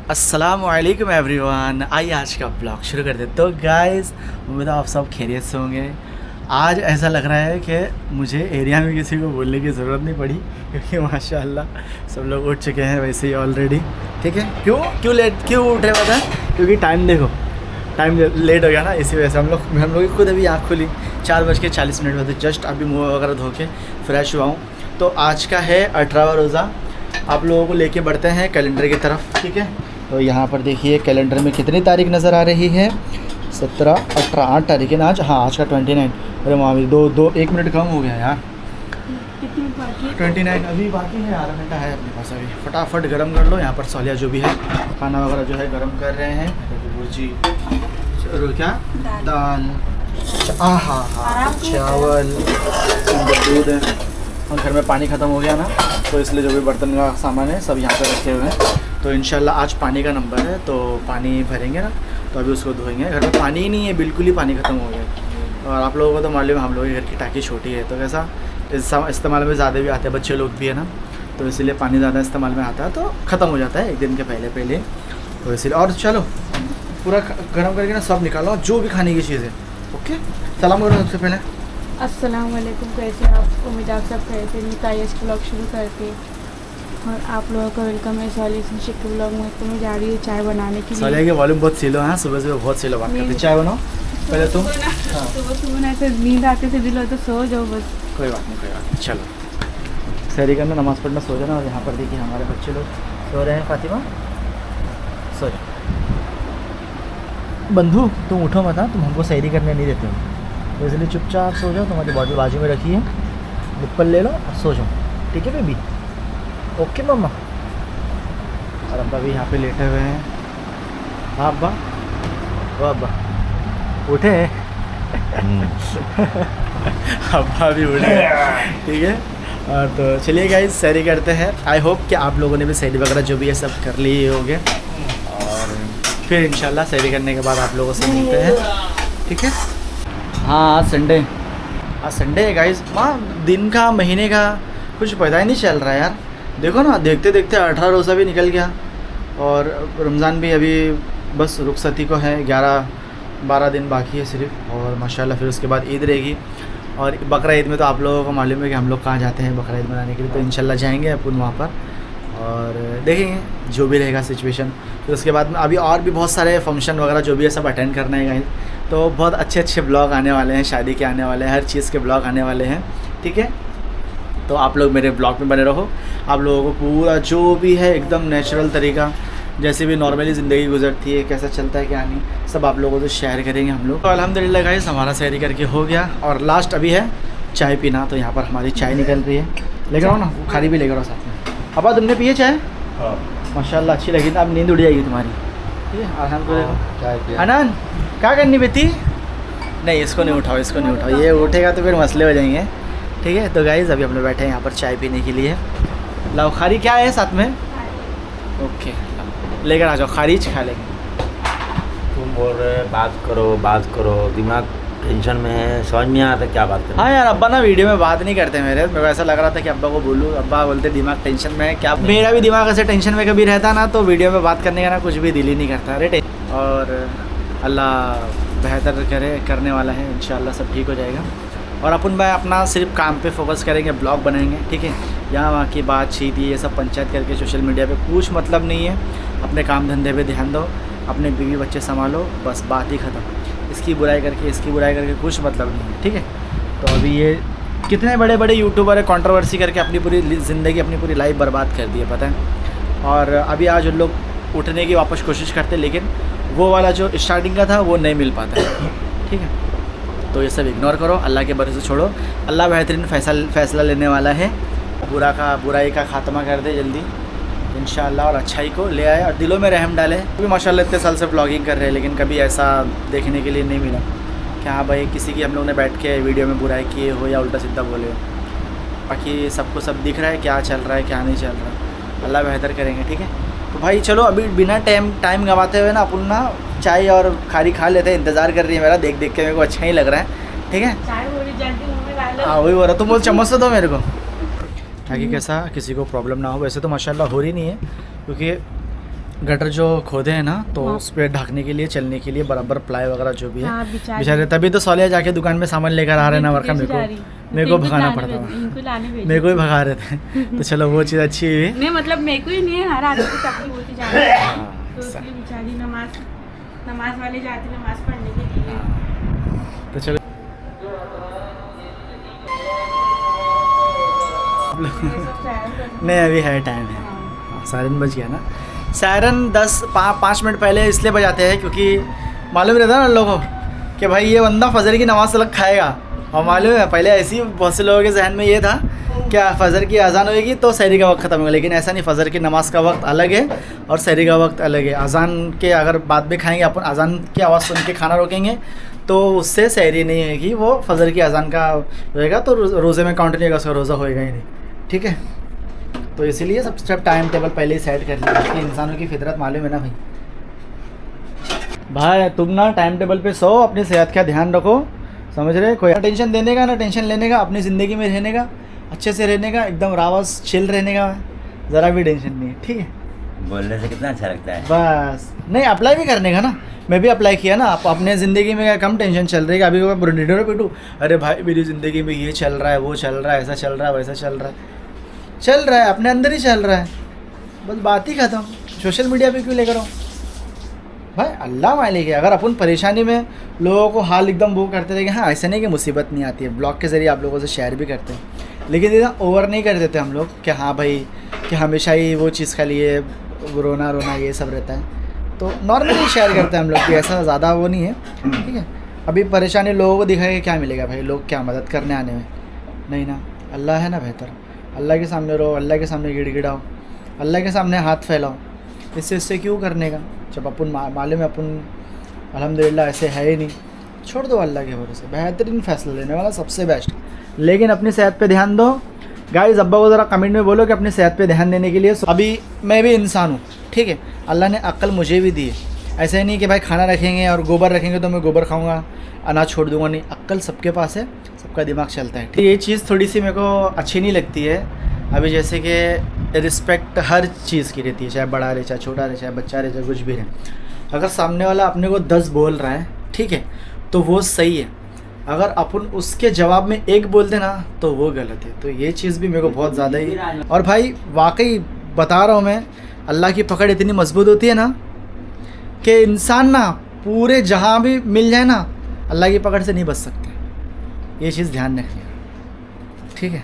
अस्सलामुअलैकुम एवरीवन। आइए आज का ब्लॉग शुरू कर देते। तो गाइस, उम्मीद है आप सब खैरियत से होंगे। आज ऐसा लग रहा है कि मुझे एरिया में किसी को बोलने की ज़रूरत नहीं पड़ी, क्योंकि माशाल्लाह सब लोग उठ चुके हैं वैसे ही ऑलरेडी। ठीक है, क्यों उठ रहे पता है? क्योंकि टाइम देखो, टाइम लेट हो गया ना, इसी वजह से हम लोग की खुद अभी आँख खुली 4:40 बजे। जस्ट अभी मुँह वगैरह धो के फ्रेश हुआ हूँ। तो आज का है 18वां रोज़ा। आप लोगों को लेके बढ़ते हैं कैलेंडर की तरफ। ठीक है, तो यहाँ पर देखिए कैलेंडर में कितनी तारीख नज़र आ रही है। 17, 18, 8 तारीख है ना आज। हाँ, आज का 29। अरे वहाँ भी 1 मिनट कम हो गया यार। 29 अभी बाकी है, आधा घंटा है अपने पास अभी। फटाफट गर्म कर लो। यहाँ पर सौलिया जो भी है खाना वगैरह जो है गर्म कर रहे हैं। भुर्जी, क्या दाल, हाँ चावल, दूध है। और घर में पानी ख़त्म हो गया ना, तो इसलिए जो भी बर्तन का सामान है सब यहाँ पे रखे हुए हैं। तो इंशाल्लाह आज पानी का नंबर है, तो पानी भरेंगे ना, तो अभी उसको धोएंगे। घर में पानी ही नहीं है, बिल्कुल ही पानी ख़त्म हो गया। और आप लोगों को तो मालूम है हम लोगों के घर की टाँकी छोटी है, तो कैसा इस्तेमाल में ज़्यादा भी आते हैं, बच्चे लोग भी है ना, तो इसीलिए पानी ज़्यादा इस्तेमाल में आता है, तो ख़त्म हो जाता है एक दिन के पहले। तो इसीलिए और चलो पूरा गर्म करके ना सब निकालो, जो भी खाने की चीज़ है। ओके, सलाम करो सबसे पहले। अस्सलाम वालेकुम। कैसे आप? उम्मीद आप सब कैसे? मैं तायश ब्लॉग शुरू करती और आप लोगों का वेलकम है सालिया शिक के ब्लॉग में। तो मैं जा रही हूँ चाय बनाने के लिए। सालिया के वॉल्यूम बहुत स्लो है, सुबह बहुत स्लो बात करते। चाय बनाओ पहले तुम। सुबह ना ऐसे नींद आते से दिल हो तो सो जाओ बस। कोई बात नहीं। चलो सहरी करना, नमाज़ पढ़ना, सो जाना। और यहाँ पर देखिए हमारे बच्चे लोग सो रहे हैं। फातिमा सो जाओ। बंधु तुम उठो मत, तुम हमको सहरी करने नहीं देते हो, तो इसलिए चुपचाप सो जाओ। तुम्हारी बॉटल बाजू में रखी है, निप्पल ले लो और सो जाओ। ठीक है बेबी? ओके मम्मा। और अब्बा भी यहाँ पे लेटे हुए हैं। हाँ अब्बा, वो अब्बा उठे अब्बा भी उठे। ठीक है, और तो चलिए गाइस सहरी करते हैं। आई होप कि आप लोगों ने भी सहरी वगैरह जो भी है सब कर लिए होंगे, और फिर इंशाल्लाह सहरी करने के बाद आप लोगों से मिलते हैं। ठीक है। हाँ आज संडे है गाइस। माँ दिन का महीने का कुछ पता ही नहीं चल रहा है यार। देखो ना, देखते देखते 18 रोज़ा भी निकल गया, और रमज़ान भी अभी बस रुखसती को है। 11-12 दिन बाकी है सिर्फ, और माशाल्लाह फिर उसके बाद ईद रहेगी। और बकरा ईद में तो आप लोगों को मालूम है कि हम लोग कहाँ जाते हैं बकरा ईद मनाने के लिए, तो इंशाल्लाह जाएंगे अपन वहाँ पर और देखेंगे जो भी रहेगा सिचुएशन। फिर उसके बाद में अभी और भी बहुत सारे फंक्शन वगैरह जो भी है सब अटेंड करना है गाइस। तो बहुत अच्छे ब्लॉग आने वाले हैं, शादी के आने वाले हैं, हर चीज़ के ब्लॉग आने वाले हैं। ठीक है, तो आप लोग मेरे ब्लॉग में बने रहो। आप लोगों को पूरा जो भी है एकदम नेचुरल तरीका, जैसे भी नॉर्मली ज़िंदगी गुजरती है, कैसा चलता है क्या नहीं, सब आप लोगों से शेयर करेंगे हम लोग। तो अल्हम्दुलिल्लाह गाइस हमारा सहरी करके हो गया, और लास्ट अभी है चाय पीना। तो यहाँ पर हमारी चाय निकल रही है, लेकर आओ ना, वो खाली भी लेकर आओ साथ में। अब तुमने पिए चाय? माशाल्लाह अच्छी लगी ना। अब नींद उड़ जाएगी तुम्हारी। ठीक है, आसान को देखो। अनन क्या करनी बेटी? नहीं, इसको नहीं उठाओ, ये उठेगा तो फिर मसले हो जाएंगे। ठीक है, तो गाइज़ अभी हम लोग बैठे हैं यहाँ पर चाय पीने के लिए। लाओ खारी क्या है साथ में? ओके लेकर आ जाओ, खारिज खा लेंगे। तुम बोल रहे बात करो, दिमाग टेंशन में है, समझ में आता क्या बात करें। हाँ यार, अब्बा ना वीडियो में बात नहीं करते मेरे को ऐसा लग रहा था कि अब्बा को बोलूँ, अब्बा बोलते दिमाग टेंशन में है क्या। मेरा भी दिमाग ऐसे टेंशन में कभी रहता ना, तो वीडियो में बात करने का ना कुछ भी दिल ही नहीं करता। अरे और अल्लाह बेहतर करने वाला है, इंशाल्लाह सब ठीक हो जाएगा। और अपन भाई अपना सिर्फ काम पे फोकस करेंगे, ब्लॉग बनाएंगे। ठीक है, यहाँ वहाँ की बातचीत ये सब पंचायत करके सोशल मीडिया पे कुछ मतलब नहीं है। अपने काम धंधे पे ध्यान दो, अपने बीवी बच्चे संभालो, बस बात ही ख़त्म। इसकी बुराई करके कुछ मतलब नहीं है। ठीक है, तो अभी ये कितने बड़े बड़े यूट्यूबर है कंट्रोवर्सी करके अपनी पूरी ज़िंदगी, अपनी पूरी लाइफ बर्बाद कर दी है, पता है। और अभी आज उन लोग उठने की वापस कोशिश करते, लेकिन वो वाला जो स्टार्टिंग का था वो नहीं मिल पाता है। ठीक है, तो ये सब इग्नोर करो, अल्लाह के भरोसे छोड़ो। अल्लाह बेहतरीन फ़ैसला लेने वाला है। बुराई का खात्मा कर दे जल्दी इंशाअल्लाह, और अच्छाई को ले आए और दिलों में रहम डाले। क्योंकि माशाल्लाह इतने साल से व्लॉगिंग कर रहे हैं, लेकिन कभी ऐसा देखने के लिए नहीं मिला कि हाँ भाई किसी की हम लोग ने बैठ के वीडियो में बुराई किए हो या उल्टा सीधा बोले हो। बाकी सबको सब दिख रहा है क्या चल रहा है क्या नहीं चल रहा, अल्लाह बेहतर करेंगे। ठीक है, तो भाई चलो अभी बिना टाइम गंवाते हुए ना अपन ना चाय और खारी खा लेते हैं। इंतज़ार कर रही है मेरा, देख के मेरे को अच्छा ही लग रहा है। ठीक है, हाँ वही हो रहा। तुम बोल चम्मच से दो मेरे को, ताकि कैसा किसी को प्रॉब्लम ना हो। वैसे तो माशाल्लाह हो रही नहीं है, क्योंकि गटर जो खोदे हैं ना तो हाँ। उस पर ढकने के लिए, चलने के लिए बराबर प्लाई वगैरह जो भी है हाँ, बिछा बेचारे, तभी तो सौलिया जाके दुकान में सामान लेकर आ रहे हैं ना वर्का। मेरे को भगाना पड़ता था, इनको लाने भेजे। मेरे को ही भगा रहे थे। तो चलो वो चीज़ अच्छी हुई। नहीं मतलब मेरे को ही नहीं है, हर आदमी को तकलीफ होती जा रही है। तो हाँ, इसलिए बेचारी नमाज वाले जाते नमाज पढ़ने के लिए। तो चलो नहीं अभी है, टाइम है। सायरन बज गया ना। सायरन 5 मिनट पहले इसलिए बजाते हैं क्योंकि मालूम रहता है ना लोगों को कि भाई ये बंदा फजर की नमाज़ अलग खाएगा। और मालूम है पहले ऐसी बहुत से लोगों के जहन में ये था क्या फ़जर की अज़ान होएगी तो सहरी का वक्त ख़त्म होगा, लेकिन ऐसा नहीं। फ़जर की नमाज़ का वक्त अलग है और सहरी का वक्त अलग है। अज़ान के अगर बाद में खाएंगे अपन, अज़ान की आवाज़ सुन के खाना रोकेंगे तो उससे सहरी नहीं होगी, वो फ़जर की अज़ान का होएगा तो रोज़े में काउंट नहीं होगा, उसका रोज़ा होएगा ही नहीं। ठीक है, तो इसीलिए सब टाइम टेबल पहले ही सेट कर लिया कि इंसानों की फितरत मालूम है ना भाई तुम ना टाइम टेबल पे सो, अपनी सेहत का ध्यान रखो, समझ रहे। कोई टेंशन देने का ना टेंशन लेने का, अपनी ज़िंदगी में रहने का, अच्छे से रहने का, एकदम रावस चिल रहने का, ज़रा भी टेंशन नहीं है। ठीक है, बोलने से कितना अच्छा लगता है। बस नहीं अप्लाई भी करने का ना, मैं भी अप्लाई किया ना। आप अपने ज़िंदगी में कम टेंशन चल रही है, अभी बुढ़िडों पिटू, अरे भाई मेरी ज़िंदगी में ये चल रहा है, वो चल रहा है, ऐसा चल रहा है, वैसा चल रहा है, अपने अंदर ही चल रहा है, बस बात ही ख़त्म। सोशल मीडिया पे क्यों लेकर आओ भाई, अल्लाह मालिक है। अगर अपन परेशानी में लोगों को हाल एकदम वो करते रहे कि हाँ ऐसा नहीं कि मुसीबत नहीं आती है, ब्लॉग के ज़रिए आप लोगों से शेयर भी करते हैं, लेकिन इतना ओवर नहीं कर देते हम लोग कि हाँ भाई कि हमेशा ही वो चीज़ के लिए रोना ये सब रहता है। तो नॉर्मली शेयर करते हैं हम लोग कि ऐसा ज़्यादा वो नहीं है। ठीक है, अभी परेशानी लोगों को दिखाएगा क्या मिलेगा भाई, लोग क्या मदद करने आने में, नहीं ना। अल्लाह है ना बेहतर, अल्लाह के सामने रहो, अल्लाह के सामने गिड़गिड़ाओ, अल्लाह के सामने हाथ फैलाओ। इससे क्यों करने का, जब अपन मालूम है अपन अल्हम्दुलिल्लाह ऐसे है ही नहीं। छोड़ दो अल्लाह के भरोसे, बेहतरीन फ़ैसला लेने वाला सबसे बेस्ट। लेकिन अपनी सेहत पे ध्यान दो गाइस। अब्बा को ज़रा कमेंट में बोलो कि अपनी सेहत पे ध्यान देने के लिए। अभी मैं भी इंसान हूँ, ठीक है, अल्लाह ने अक्ल मुझे भी दी है। ऐसा ही नहीं कि भाई खाना रखेंगे और गोबर रखेंगे तो मैं गोबर खाऊँगा, अनाज छोड़ दूँगा, नहीं। अक्ल सबके पास है, सबका दिमाग चलता है। ये चीज़ थोड़ी सी मेरे को अच्छी नहीं लगती है। अभी जैसे कि रिस्पेक्ट हर चीज़ की रहती है, चाहे बड़ा रहे, चाहे छोटा रहे, चाहे बच्चा रहे, चाहे कुछ भी रहे। अगर सामने वाला अपने को 10 बोल रहा है, ठीक है, तो वो सही है। अगर अपन उसके जवाब में 1 बोल देना तो वो गलत है। तो ये चीज़ भी मेरे को बहुत ज़्यादा ही, और भाई वाकई बता रहा हूँ मैं, अल्लाह की पकड़ इतनी मजबूत होती है ना कि इंसान ना पूरे जहाँ भी मिल जाए ना, अल्लाह की पकड़ से नहीं बच सकते। ये चीज़ ध्यान रखिएगा, ठीक है।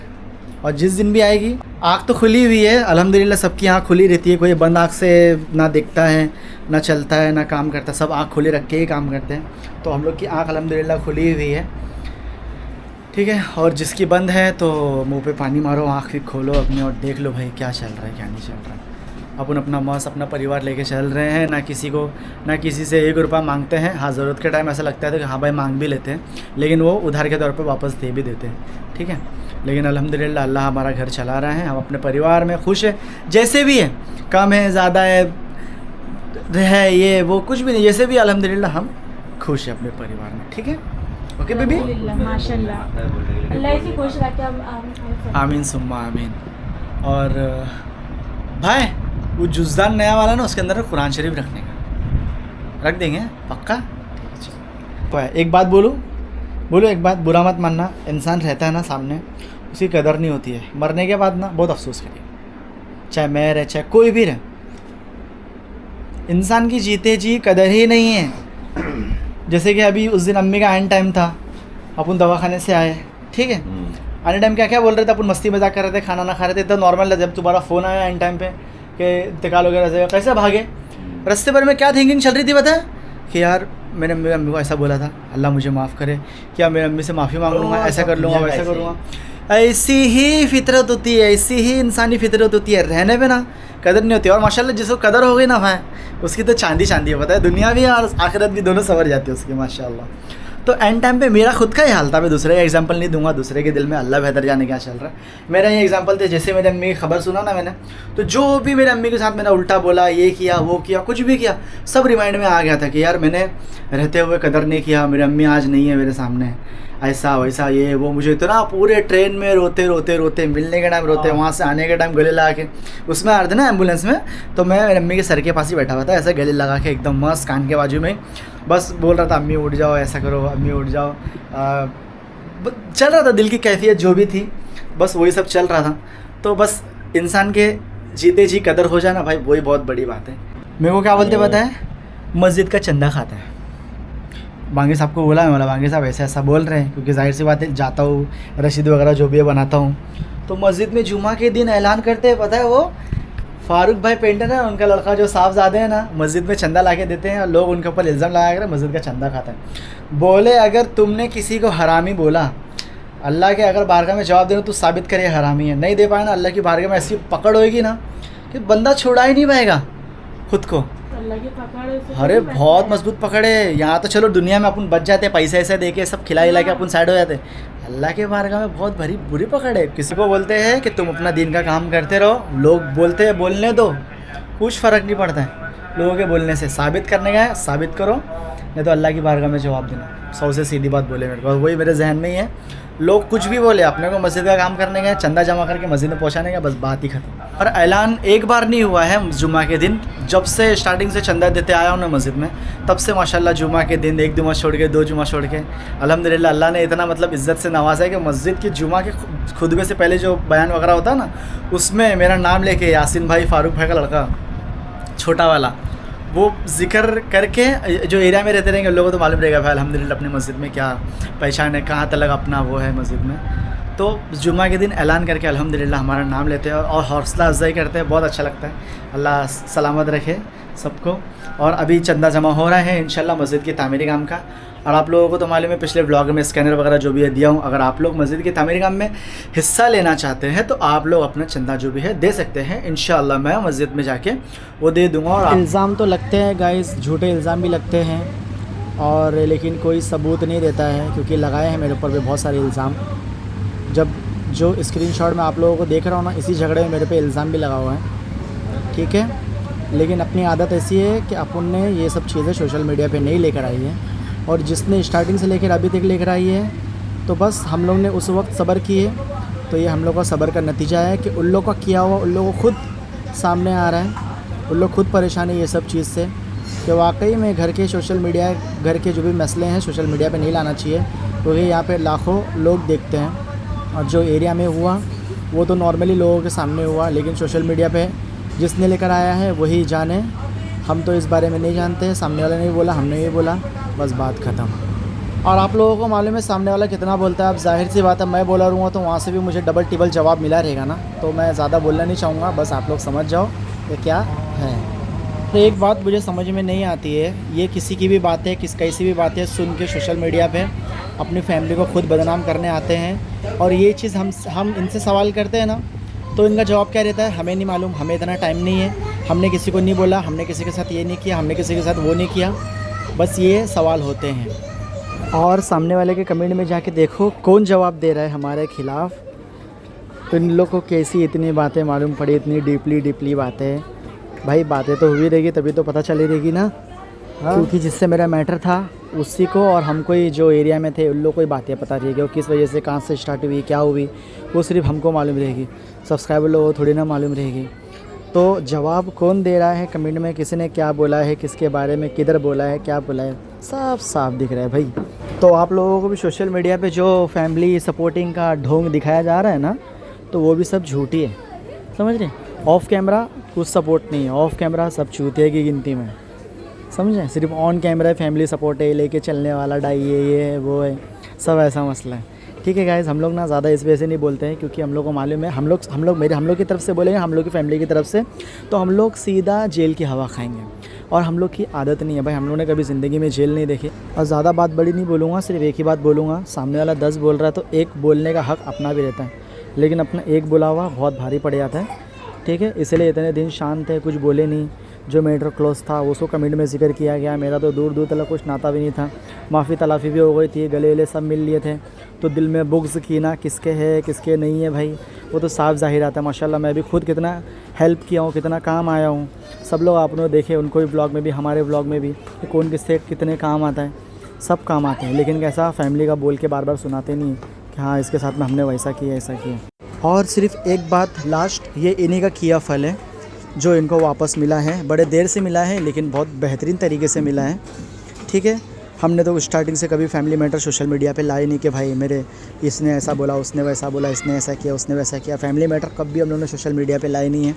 और जिस दिन भी आएगी, आँख तो खुली हुई है अल्हम्दुलिल्लाह, सबकी आँख खुली रहती है, कोई बंद आँख से ना दिखता है, ना चलता है, ना काम करता है, सब आँख खुली रख के ही काम करते हैं। तो हम लोग की आँख अल्हम्दुलिल्लाह खुली हुई है, ठीक है। और जिसकी बंद है तो मुंह पे पानी मारो, आँख भी खोलो अपनी और देख लो भाई क्या चल रहा है, क्या नहीं चल रहा है। अपन अपना मस्त अपना परिवार लेके चल रहे हैं, ना किसी से 1 रुपया मांगते हैं। हाँ, ज़रूरत के टाइम ऐसा लगता है कि हाँ भाई मांग भी लेते हैं, लेकिन वो उधार के तौर पे वापस दे भी देते हैं, ठीक है। लेकिन अल्हम्दुलिल्लाह अल्लाह हमारा घर चला रहा है, हम अपने परिवार में खुश है, जैसे भी है, कम है ज़्यादा है ये वो कुछ भी नहीं, जैसे भी अल्हम्दुलिल्लाह हम खुश हैं अपने परिवार में, ठीक है। ओके बेबी, माशाल्लाह, अल्लाह ऐसी खुश रखे। अब आमीन सुम्मा आमीन। और भाई वो जुज़दान नया वाला ना, उसके अंदर कुरान शरीफ रखने का रख देंगे, पक्का। तो एक बात बोलो एक बात, बुरा मत मानना। इंसान रहता है ना सामने, उसकी कदर नहीं होती है, मरने के बाद ना बहुत अफसोस करिए, चाहे मैं रहे चाहे कोई भी रहे, इंसान की जीते जी कदर ही नहीं है। जैसे कि अभी उस दिन अम्मी का एंड टाइम था, अपन दवाखाने से आए, ठीक है, आने टाइम क्या बोल रहे थे, अपन मस्ती मजाक कर रहे थे, खाना ना खा रहे थे, तो नॉर्मल। जब तुम्हारा फ़ोन आया एंड टाइम पे कि इंतकाल वगैरह से, कैसे भागे, रास्ते भर में क्या थिंकिंग चल रही थी पता है कि यार मैंने मेरी अम्मी को ऐसा बोला था, अल्लाह मुझे माफ़ करे, क्या मेरी अम्मी से माफ़ी मांग लूँगा, ऐसा कर लूँगा, वैसा करूँगा। ऐसी ही फितरत होती है, ऐसी ही इंसानी फितरत होती है, रहने पे ना कदर नहीं होती। और माशाल्लाह जिसको कदर हो गई ना भाई, उसकी तो चांदी है, पता है, दुनिया भी और आखिरत भी दोनों संवर जाती है उसकी, माशाल्लाह। तो एंड टाइम पे मेरा खुद का ही हाल था, मैं दूसरे का एग्जांपल नहीं दूंगा, दूसरे के दिल में अल्लाह बेहतर जाने क्या चल रहा है। मेरा ये एग्जांपल थे, जैसे मेरी अम्मी की खबर सुना ना मैंने, तो जो भी मेरे अम्मी के साथ मैंने उल्टा बोला, ये किया वो किया, कुछ भी किया, सब रिमाइंड में आ गया था कि यार मैंने रहते हुए कदर नहीं किया, मेरी अम्मी आज नहीं है मेरे सामने, ऐसा वैसा ये वो, मुझे इतना पूरे ट्रेन में रोते रोते रोते, मिलने के टाइम रोते, वहाँ से आने के टाइम गले लगा के, उसमें आ रहे थे ना एम्बुलेंस में, तो मैं मेरी अम्मी के सर के पास ही बैठा हुआ था, ऐसे गले लगा के एकदम मस्त कान के बाजू में, बस बोल रहा था अम्मी उठ जाओ, ऐसा करो अम्मी उठ जाओ। चल रहा था दिल की कैफियत जो भी थी, बस वही सब चल रहा था। तो बस इंसान के जीते जी कदर हो जाए ना भाई, वही बहुत बड़ी बात है। मेरे को क्या बोलते पता है, मस्जिद का चंदा खाता है। बांगे साहब को बोला, मैं बोला बांगे साहब ऐसा ऐसा बोल रहे हैं, क्योंकि जाहिर सी बात है जाता हूँ, रसीद वगैरह जो भी है बनाता हूँ। तो मस्जिद में जुमा के दिन ऐलान करते हैं, पता है वो फारूक भाई पेंटर है, उनका लड़का जो साहबजादे हैं ना, मस्जिद में चंदा ला के देते हैं और लोग उनके ऊपर इल्ज़ाम लगाया कर मस्जिद का चंदा खाता है। बोले अगर तुमने किसी को हरामी बोला, अल्लाह के अगर बारगाह में जवाब देना तो साबित करे हरामी है, नहीं दे पाए ना, अल्लाह की बारगाह में ऐसी पकड़ होएगी ना कि बंदा छुड़ा ही नहीं पाएगा खुद को। अल्लाह की पकड़, अरे बहुत मजबूत पकड़ है। यहाँ तो चलो दुनिया में अपन बच जाते, पैसे ऐसे दे के सब खिला हिला के अपन साइड हो जाते, अल्लाह के बारगाह में बहुत भरी बुरी पकड़ है। किसी को बोलते हैं कि तुम अपना दिन का काम करते रहो, लोग बोलते हैं बोलने दो, कुछ फ़र्क नहीं पड़ता है लोगों के बोलने से। साबित करने का है साबित करो, नहीं तो अल्लाह की बारगाह में जवाब देना। 100 से सीधी बात बोले मेरे को, वही मेरे जहन में ही है। लोग कुछ भी बोले, अपने को मस्जिद का काम करने का, चंदा जमा करके मस्जिद में पहुंचाने का, बस बात ही खत्म। और ऐलान एक बार नहीं हुआ है जुमा के दिन, जब से स्टार्टिंग से चंदा देते आया हूँ ना मस्जिद में, तब से माशाल्लाह जुमा के दिन 1 जुमा छोड़ के 2 जुमा छोड़ के अल्हम्दुलिल्लाह अल्लाह ने इतना मतलब इज़्ज़त से नवाजा है कि मस्जिद की जुमा के खुतबे से पहले जो बयान वगैरह होता है ना, उसमें मेरा नाम लेके यासिन भाई, फारूक भाई का लड़का छोटा वाला, वो जिक्र करके, जो एरिया में रहते रहेंगे उन लोगों को तो मालूम रहेगा भाई अल्हम्दुलिल्लाह अपनी मस्जिद में क्या पहचान है, कहाँ तक अपना वो है मस्जिद में। तो जुमा के दिन ऐलान करके अल्हम्दुलिल्लाह हमारा नाम लेते हैं और हौसला अफजाई करते हैं, बहुत अच्छा लगता है। अल्लाह सलामत रखे सबको। और अभी चंदा जमा हो रहा है इंशाल्लाह मस्जिद की तामीरी काम का। और आप लोगों को तो मालूम है पिछले व्लॉग में स्कैनर वगैरह जो भी है दिया हूँ, अगर आप लोग मस्जिद की तामीरी काम में हिस्सा लेना चाहते हैं तो आप लोग अपना चंदा जो भी है दे सकते हैं। इंशाल्लाह मैं मस्जिद में जाके वो दे दूँगा। और इल्ज़ाम तो लगते हैं गाइस, झूठे इल्ज़ाम भी लगते हैं, और लेकिन कोई सबूत नहीं देता है, क्योंकि लगाए हैं मेरे ऊपर भी बहुत सारे इल्ज़ाम। जब जो स्क्रीनशॉट में आप लोगों को देख रहा हूँ ना, इसी झगड़े में मेरे पे इल्ज़ाम भी लगा हुआ है, ठीक है। लेकिन अपनी आदत ऐसी है कि अपन ने ये सब चीज़ें सोशल मीडिया पे नहीं लेकर आई है, और जिसने स्टार्टिंग से लेकर अभी तक लेकर आई है, तो बस हम लोग ने उस वक्त सब्र किए, तो ये हम लोग का सब्र का नतीजा है कि उन लोग का किया हुआ उन लोगों को खुद सामने आ रहा है। उन लोग खुद परेशान है ये सब चीज़ से, कि वाकई में घर के सोशल मीडिया, घर के जो भी मसले हैं सोशल मीडिया पे नहीं लाना चाहिए, क्योंकि यहाँ पे लाखों लोग देखते हैं। और जो एरिया में हुआ वो तो नॉर्मली लोगों के सामने हुआ, लेकिन सोशल मीडिया पे जिसने लेकर आया है वही जाने। हम तो इस बारे में नहीं जानते हैं, सामने वाले ने भी बोला, हमने भी बोला, बस बात ख़त्म। और आप लोगों को मालूम है सामने वाला कितना बोलता है। अब जाहिर सी बात है मैं बोला रहूँगा तो वहाँ से भी मुझे डबल टिबल जवाब मिला रहेगा ना, तो मैं ज़्यादा बोलना नहीं चाहूँगा, बस आप लोग समझ जाओ ये क्या है। तो एक बात मुझे समझ में नहीं आती है, ये किसी की भी बातें, कैसी भी बातें सुन के सोशल मीडिया पे अपनी फैमिली को खुद बदनाम करने आते हैं, और ये चीज़ हम इनसे सवाल करते हैं ना, तो इनका जवाब क्या रहता है, हमें नहीं मालूम, हमें इतना टाइम नहीं है, हमने किसी को नहीं बोला, हमने किसी के साथ ये नहीं किया, हमने किसी के साथ वो नहीं किया, बस ये सवाल होते हैं। और सामने वाले के कमेंट में जाके देखो कौन जवाब दे रहा है हमारे ख़िलाफ़। तो इन लोग को कैसी इतनी बातें मालूम पड़ी, इतनी डीपली बातें। भाई बातें तो हुई रहेगी तभी तो पता चली रहेगी ना, क्योंकि जिससे मेरा मैटर था उसी को और हमको ही जो एरिया में थे उन लोग को ही बातें पता रहेगी, और किस वजह से कहाँ से स्टार्ट हुई, क्या हुई, वो सिर्फ हमको मालूम रहेगी, सब्सक्राइबर लोगों को थोड़ी ना मालूम रहेगी। तो जवाब कौन दे रहा है कमेंट में, किसी ने क्या बोला है, किसके बारे में, किधर बोला है, क्या बोला है, सब साफ दिख रहा है भाई। तो आप लोगों को भी सोशल मीडिया पे जो फैमिली सपोर्टिंग का ढोंग दिखाया जा रहा है ना, तो वो भी सब झूठी है, समझ रहे। ऑफ़ कैमरा कुछ सपोर्ट नहीं है, ऑफ़ कैमरा सब चूतिया की गिनती में, समझें। सिर्फ ऑन कैमरा फैमिली सपोर्ट है, लेके चलने वाला डाई है, ये है वो है, सब ऐसा मसला है। ठीक है गाइस, हम लोग ना ज़्यादा इस वजह से नहीं बोलते हैं, क्योंकि हम लोग को मालूम है, हम लोग की तरफ से बोलेंगे, हम लोग की फैमिली की तरफ से, तो हम लोग सीधा जेल की हवा खाएंगे, और हम लोग की आदत नहीं है भाई, हम लोग ने कभी ज़िंदगी में जेल नहीं देखी। और ज़्यादा बात बड़ी नहीं बोलूँगा, सिर्फ एक ही बात बोलूँगा, सामने वाला 10 बोल रहा है तो एक बोलने का हक़ अपना भी रहता है, लेकिन अपना एक बोला हुआ बहुत भारी पड़ जाता है, ठीक है। इसलिए इतने दिन शांत है, कुछ बोले नहीं। जो मैटर क्लोज था उसको कमेंट में जिक्र किया गया, मेरा तो दूर दूर तक कुछ नाता भी नहीं था, माफ़ी तलाफ़ी भी हो गई थी, गले वले सब मिल लिए थे, तो दिल में बुग्ज़ की ना किसके है किसके नहीं है भाई, वो तो साफ ज़ाहिर आता है। माशाल्लाह मैं भी खुद कितना हेल्प किया हूँ, कितना काम आया हूँ, सब लोग आपने देखे, उनको भी ब्लॉग में भी, हमारे ब्लॉग में भी, कौन किससे कितने काम आता है, सब काम आते हैं, लेकिन कैसा फैमिली का बोल के बार बार सुनाते नहीं कि हाँ इसके साथ में हमने वैसा किया ऐसा किया। और सिर्फ एक बात लास्ट, ये इन्हीं का किया फल है जो इनको वापस मिला है। बड़े देर से मिला है लेकिन बहुत बेहतरीन तरीके से मिला है। ठीक है, हमने तो स्टार्टिंग से कभी फैमिली मैटर सोशल मीडिया पे लाए नहीं कि भाई मेरे इसने ऐसा बोला, उसने वैसा बोला, इसने ऐसा किया, उसने वैसा किया। फैमिली मैटर कभी हम लोगों ने सोशल मीडिया पे लाए नहीं है।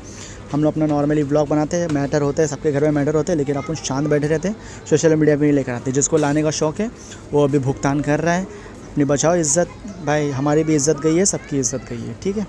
हम लोग अपना नॉर्मली ब्लॉग बनाते हैं, मैटर होते हैं, सबके घर में मैटर होते हैं, लेकिन अपन शांत बैठे रहते हैं, सोशल मीडिया पे नहीं लेकर आते। जिसको लाने का शौक़ है वो अभी भुगतान कर रहा है। अपनी बचाओ इज़्ज़त भाई, हमारी भी इज़्ज़त गई है, सबकी इज़्ज़त गई है। ठीक है।